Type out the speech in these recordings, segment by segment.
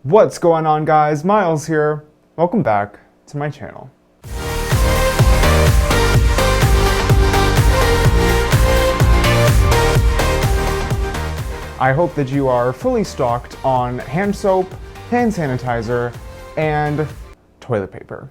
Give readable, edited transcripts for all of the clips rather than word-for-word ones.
What's going on, guys? Miles here. Welcome back to my channel. I hope that you are fully stocked on hand soap, hand sanitizer, and toilet paper.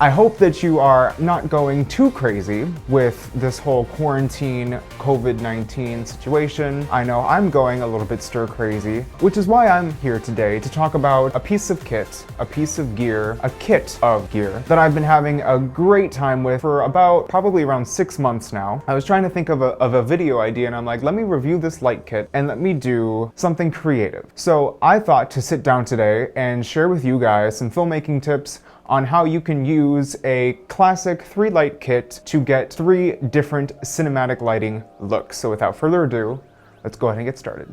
I hope that you are not going too crazy with this whole quarantine COVID-19 situation. I know I'm going a little bit stir crazy, which is why I'm here today to talk about a piece of kit, a piece of gear, a kit of gear that I've been having a great time with for probably around 6 months now. I was trying to think of a video idea and I'm like, let me review this light kit and let me do something creative. So I thought to sit down today and share with you guys some filmmaking tips on how you can use a classic 3-light kit to get 3 different cinematic lighting looks. So without further ado, let's go ahead and get started.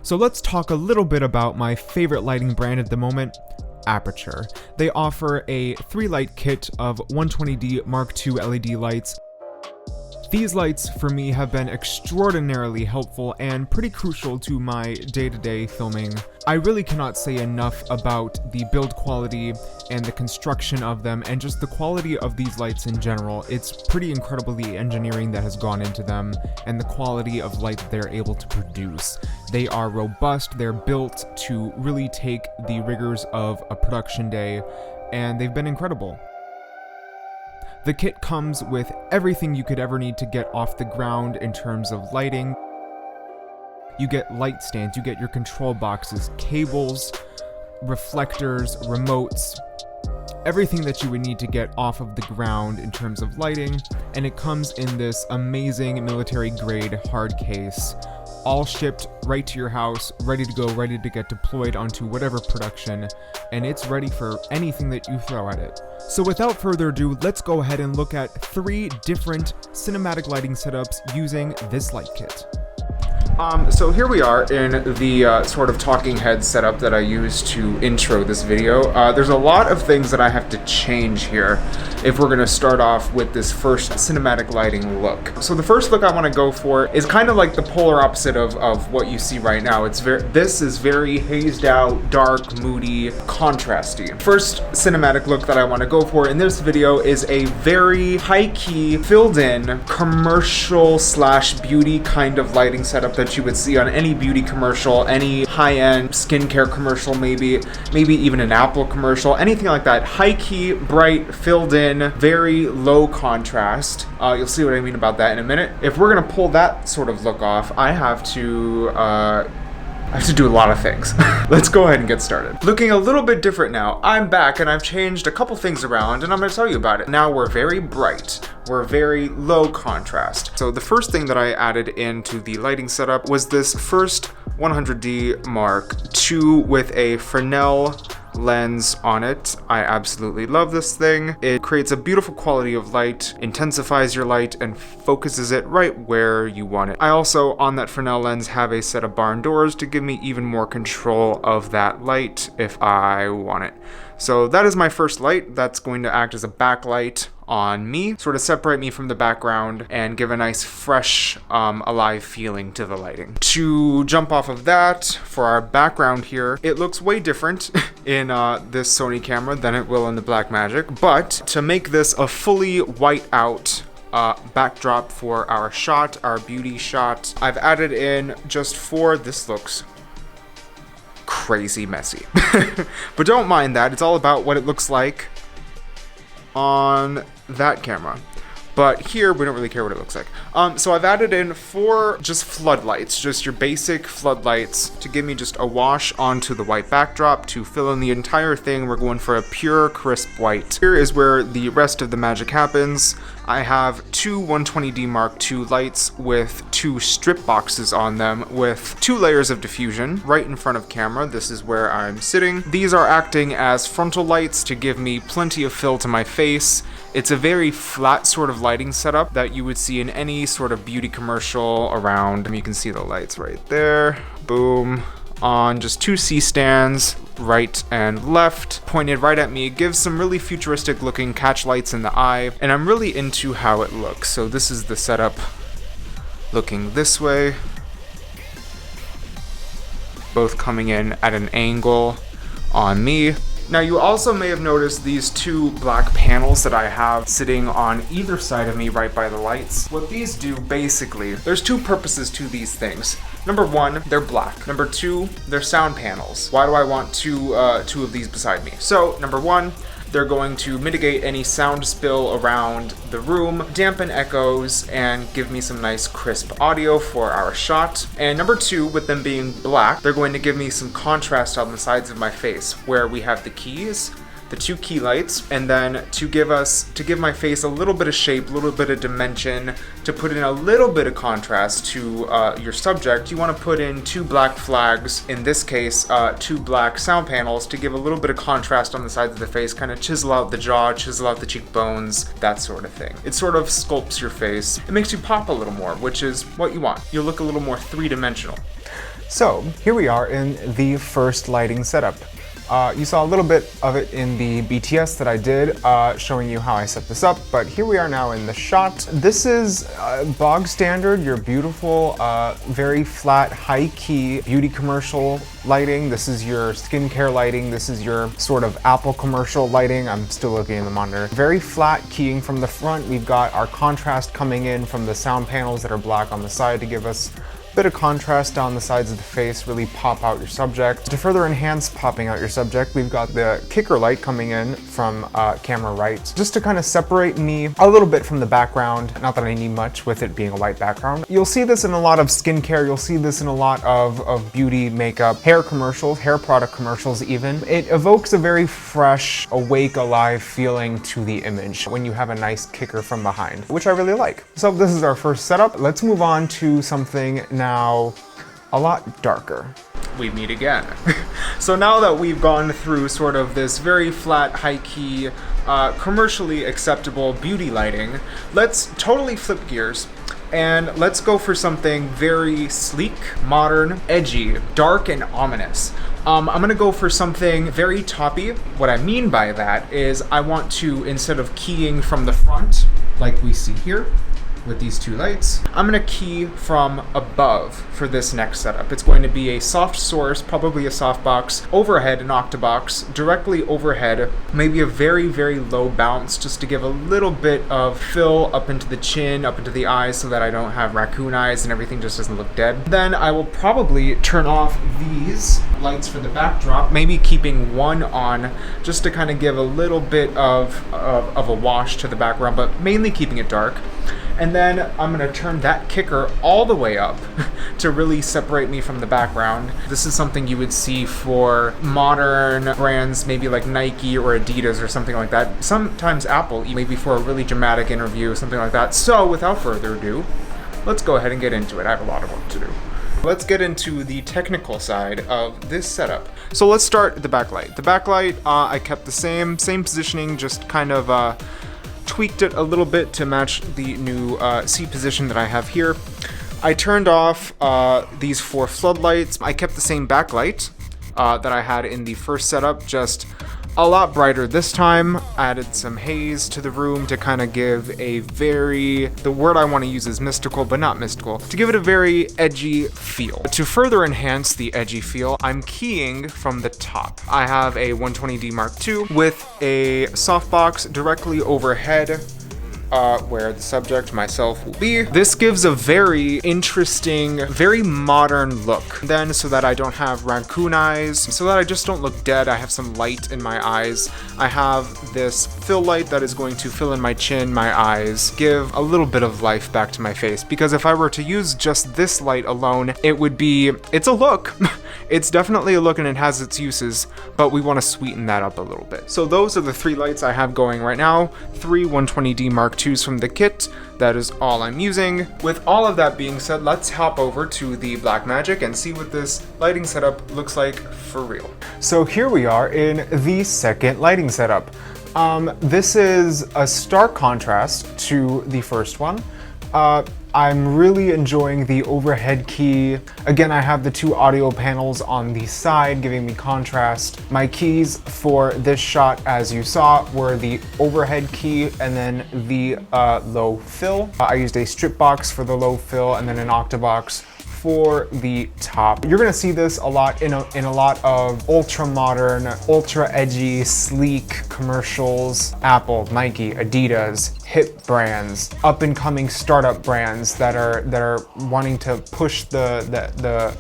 So let's talk a little bit about my favorite lighting brand at the moment, Aputure. They offer a 3-light kit of 120D Mark II LED lights. These lights, for me, have been extraordinarily helpful and pretty crucial to my day-to-day filming. I really cannot say enough about the build quality and the construction of them and just the quality of these lights in general. It's pretty incredible the engineering that has gone into them and the quality of light that they're able to produce. They are robust, they're built to really take the rigors of a production day, and they've been incredible. The kit comes with everything you could ever need to get off the ground in terms of lighting. You get light stands, you get your control boxes, cables, reflectors, remotes, everything that you would need to get off of the ground in terms of lighting, and it comes in this amazing military-grade hard case, all shipped right to your house, ready to go, ready to get deployed onto whatever production, and it's ready for anything that you throw at it. So without further ado, let's go ahead and look at 3 different cinematic lighting setups using this light kit. So here we are in the sort of talking head setup that I used to intro this video. There's a lot of things that I have to change here if we're going to start off with this first cinematic lighting look. So the first look I want to go for is kind of like the polar opposite of what you see right now. This is very hazed out, dark, moody, contrasty. First cinematic look that I want to go for in this video is a very high-key, filled-in, commercial/beauty kind of lighting setup that you would see on any beauty commercial, any high-end skincare commercial, maybe even an Apple commercial, anything like that. High-key, bright, filled in, very low contrast. You'll see what I mean about that in a minute. If we're gonna pull that sort of look off, I have to do a lot of things. Let's go ahead and get started. Looking a little bit different now. I'm back and I've changed a couple things around and I'm gonna tell you about it. Now we're very bright. We're very low contrast. So the first thing that I added into the lighting setup was this first 100D Mark II with a Fresnel lens on it. I absolutely love this thing. It creates a beautiful quality of light, intensifies your light, and focuses it right where you want it. I also, on that Fresnel lens, have a set of barn doors to give me even more control of that light if I want it. So that is my first light. That's going to act as a backlight on me, sort of separate me from the background and give a nice fresh, alive feeling to the lighting. To jump off of that, for our background here, it looks way different in this Sony camera than it will in the Blackmagic, but to make this a fully white out backdrop for our shot, our beauty shot, I've added in just 4, this looks crazy messy. But don't mind that, it's all about what it looks like on that camera. But here, we don't really care what it looks like. So I've added in 4 just floodlights, just your basic floodlights to give me just a wash onto the white backdrop to fill in the entire thing. We're going for a pure, crisp white. Here is where the rest of the magic happens. I have 2 120D Mark II lights with 2 strip boxes on them with 2 layers of diffusion right in front of camera. This is where I'm sitting. These are acting as frontal lights to give me plenty of fill to my face. It's a very flat sort of lighting setup that you would see in any sort of beauty commercial around. You can see the lights right there. Boom. On just 2 C-stands, right and left, pointed right at me. It gives some really futuristic looking catch lights in the eye, and I'm really into how it looks. So this is the setup looking this way. both coming in at an angle on me. Now you also may have noticed these two black panels that I have sitting on either side of me right by the lights. What these do basically, there's two purposes to these things. Number one, they're black. Number two, they're sound panels. Why do I want two of these beside me? So number one, they're going to mitigate any sound spill around the room, dampen echoes, and give me some nice crisp audio for our shot. And number two, with them being black, they're going to give me some contrast on the sides of my face, where we have the keys, the two key lights, and then to give my face a little bit of shape, a little bit of dimension, to put in a little bit of contrast to your subject, you want to put in two black flags, in this case, two black sound panels, to give a little bit of contrast on the sides of the face, kind of chisel out the jaw, chisel out the cheekbones, that sort of thing. It sort of sculpts your face. It makes you pop a little more, which is what you want. You'll look a little more three-dimensional. So here we are in the first lighting setup. You saw a little bit of it in the BTS that I did, showing you how I set this up, but here we are now in the shot. This is bog standard, your beautiful, very flat, high-key beauty commercial lighting. This is your skincare lighting. This is your sort of Apple commercial lighting. I'm still looking in the monitor. Very flat keying from the front. We've got our contrast coming in from the sound panels that are black on the side to give us bit of contrast down the sides of the face, really pop out your subject. To further enhance popping out your subject, we've got the kicker light coming in from camera right, just to kind of separate me a little bit from the background. Not that I need much with it being a white background. You'll see this in a lot of skincare. You'll see this in a lot of beauty, makeup, hair commercials, hair product commercials even. It evokes a very fresh, awake, alive feeling to the image when you have a nice kicker from behind, which I really like. So this is our first setup. Let's move on to something now a lot darker. We meet again. So now that we've gone through sort of this very flat, high-key, commercially acceptable beauty lighting, let's totally flip gears and let's go for something very sleek, modern, edgy, dark, and ominous. I'm gonna go for something very toppy. What I mean by that is I want to, instead of keying from the front, like we see here, with these two lights, I'm gonna key from above for this next setup. It's going to be a soft source, probably a softbox, overhead, an octabox, directly overhead, maybe a very, very low bounce, just to give a little bit of fill up into the chin, up into the eyes, so that I don't have raccoon eyes and everything just doesn't look dead. Then I will probably turn off these lights for the backdrop, maybe keeping one on, just to kind of give a little bit of a wash to the background, but mainly keeping it dark. And then I'm gonna turn that kicker all the way up to really separate me from the background. This is something you would see for modern brands, maybe like Nike or Adidas or something like that. Sometimes Apple, maybe for a really dramatic interview, something like that. So without further ado, let's go ahead and get into it. I have a lot of work to do. Let's get into the technical side of this setup. So let's start the backlight. The backlight, I kept the same positioning, just kind of tweaked it a little bit to match the new seat position that I have here. I turned off these 4 floodlights. I kept the same backlight that I had in the first setup, just a lot brighter this time. Added some haze to the room to kind of give a very, the word I want to use is mystical, but not mystical, to give it a very edgy feel. To further enhance the edgy feel, I'm keying from the top. I have a 120D Mark II with a softbox directly overhead, where the subject, myself, will be. This gives a very interesting, very modern look. Then, so that I don't have raccoon eyes, so that I just don't look dead, I have some light in my eyes. I have this fill light that is going to fill in my chin, my eyes, give a little bit of life back to my face. Because if I were to use just this light alone, it would be, it's a look. It's definitely a look and it has its uses, but we want to sweeten that up a little bit. So those are the 3 lights I have going right now. 3 120D Mark IIs from the kit. That is all I'm using. With all of that being said, let's hop over to the Blackmagic and see what this lighting setup looks like for real. So here we are in the second lighting setup. This is a stark contrast to the first one. I'm really enjoying the overhead key. Again, I have the 2 audio panels on the side giving me contrast. My keys for this shot, as you saw, were the overhead key and then the low fill. I used a strip box for the low fill and then an octabox for the top. You're gonna see this a lot in a lot of ultra modern, ultra edgy, sleek commercials. Apple, Nike, Adidas, hip brands, up and coming startup brands that are wanting to push the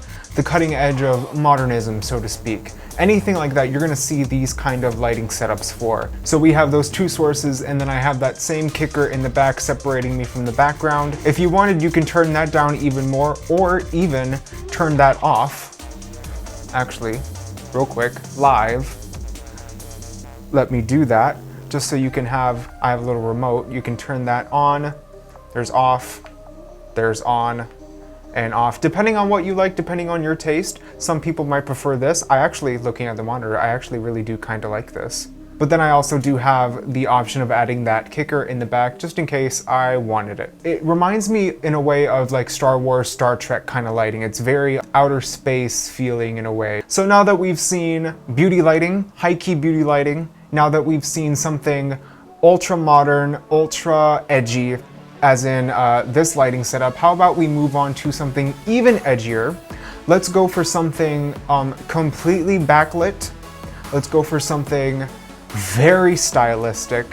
cutting edge of modernism, so to speak. Anything like that, you're gonna see these kind of lighting setups for. So we have those two sources, and then I have that same kicker in the back separating me from the background. If you wanted, you can turn that down even more, or even turn that off. Actually, real quick, live, let me do that, just so you can have, I have a little remote, you can turn that on, there's off, there's on, and off, depending on what you like, depending on your taste. Some people might prefer this. I actually, looking at the monitor, I actually really do kind of like this. But then I also do have the option of adding that kicker in the back just in case I wanted it. It reminds me in a way of like Star Wars, Star Trek kind of lighting. It's very outer space feeling in a way. So now that we've seen beauty lighting, high-key beauty lighting, now that we've seen something ultra modern, ultra edgy, as in this lighting setup, how about we move on to something even edgier? Let's go for something completely backlit. Let's go for something very stylistic,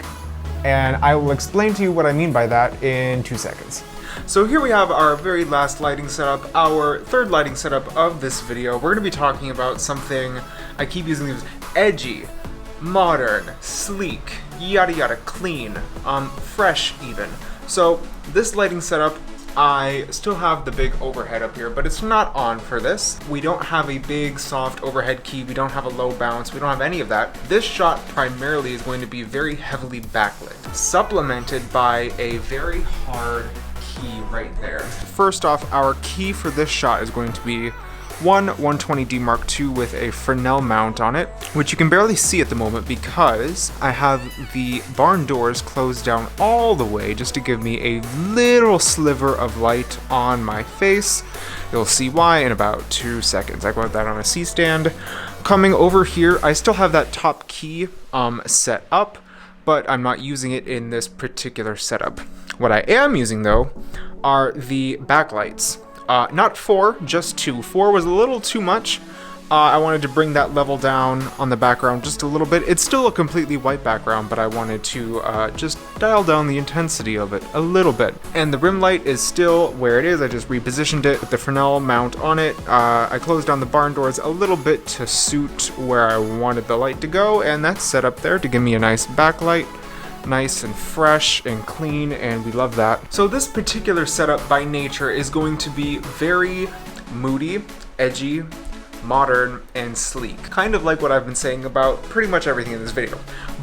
and I will explain to you what I mean by that in 2 seconds. So here we have our very last lighting setup, our third lighting setup of this video. We're going to be talking about something, I keep using these, edgy, modern, sleek, yada yada, clean, fresh even. So this lighting setup, I still have the big overhead up here, but it's not on for this. We don't have a big soft overhead key, we don't have a low bounce, we don't have any of that. This shot primarily is going to be very heavily backlit, supplemented by a very hard key right there. First off, our key for this shot is going to be one 120D Mark II with a Fresnel mount on it, which you can barely see at the moment because I have the barn doors closed down all the way just to give me a little sliver of light on my face. You'll see why in about 2 seconds. I got that on a C-stand. Coming over here, I still have that top key set up, but I'm not using it in this particular setup. What I am using though are the backlights. Not 4, just 2. 4 was a little too much. I wanted to bring that level down on the background just a little bit. It's still a completely white background, but I wanted to just dial down the intensity of it a little bit. And the rim light is still where it is. I just repositioned it with the Fresnel mount on it. I closed down the barn doors a little bit to suit where I wanted the light to go, and that's set up there to give me a nice backlight. Nice and fresh and clean, and we love that. So this particular setup by nature is going to be very moody, edgy, modern, and sleek. Kind of like what I've been saying about pretty much everything in this video.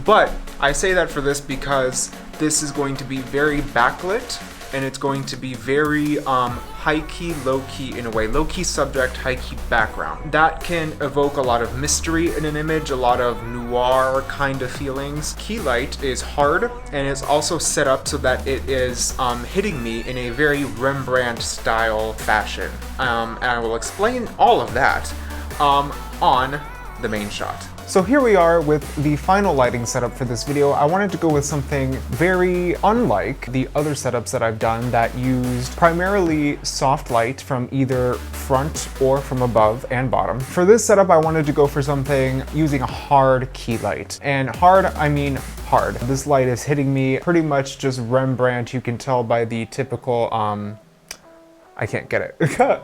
But I say that for this because this is going to be very backlit, and it's going to be very high-key, low-key in a way. Low-key subject, high-key background. That can evoke a lot of mystery in an image, a lot of noir kind of feelings. Key light is hard, and it's also set up so that it is hitting me in a very Rembrandt-style fashion. And I will explain all of that on the main shot. So here we are with the final lighting setup for this video. I wanted to go with something very unlike the other setups that I've done that used primarily soft light from either front or from above and bottom. For this setup, I wanted to go for something using a hard key light. And hard, I mean hard. This light is hitting me pretty much just Rembrandt. You can tell by the typical, I can't get it.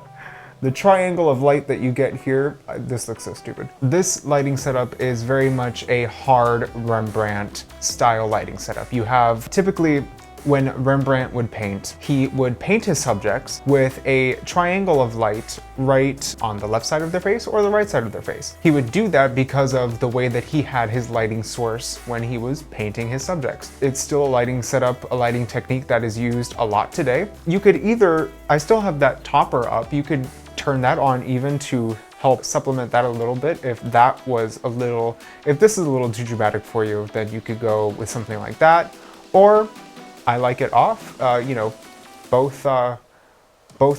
The triangle of light that you get here, this looks so stupid. This lighting setup is very much a hard Rembrandt style lighting setup. You have typically, when Rembrandt would paint, he would paint his subjects with a triangle of light right on the left side of their face or the right side of their face. He would do that because of the way that he had his lighting source when he was painting his subjects. It's still a lighting setup, a lighting technique that is used a lot today. You could either, I still have that topper up, you could turn that on even to help supplement that a little bit. If that was a little, if this is a little too dramatic for you, then you could go with something like that. Or I like it off. You know, both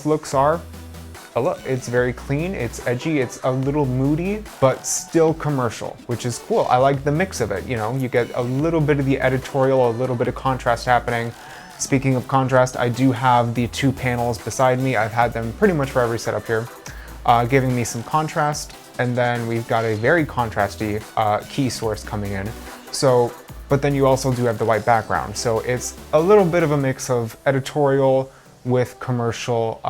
looks are a look. It's very clean, it's edgy, it's a little moody, but still commercial, which is cool. I like the mix of it. You know, you get a little bit of the editorial, a little bit of contrast happening. Speaking of contrast, I do have the 2 panels beside me. I've had them pretty much for every setup here, giving me some contrast. And then we've got a very contrasty key source coming in. So, but then you also do have the white background. So it's a little bit of a mix of editorial with commercial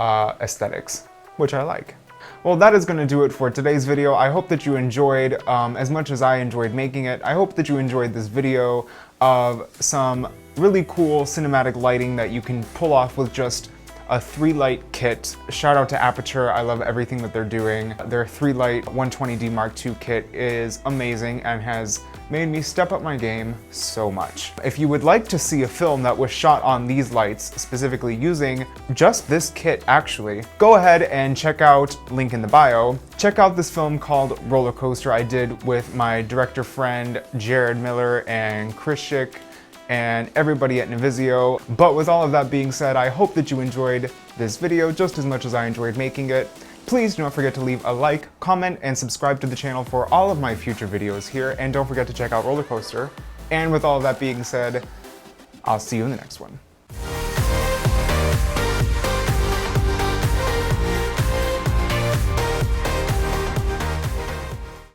aesthetics, which I like. Well, that is going to do it for today's video. I hope that you enjoyed as much as I enjoyed making it. I hope that you enjoyed this video of some really cool cinematic lighting that you can pull off with just a 3-light kit. Shout out to Aputure. I love everything that they're doing. Their 3-light 120D Mark II kit is amazing and has made me step up my game so much. If you would like to see a film that was shot on these lights, specifically using just this kit actually, go ahead and check out, link in the bio, check out this film called RollerCoaster I did with my director friend Jared Miller and Chris Schick and everybody at Navisio. But with all of that being said, I hope that you enjoyed this video just as much as I enjoyed making it. Please do not forget to leave a like, comment, and subscribe to the channel for all of my future videos here, and don't forget to check out RollerCoaster. And with all of that being said, I'll see you in the next one.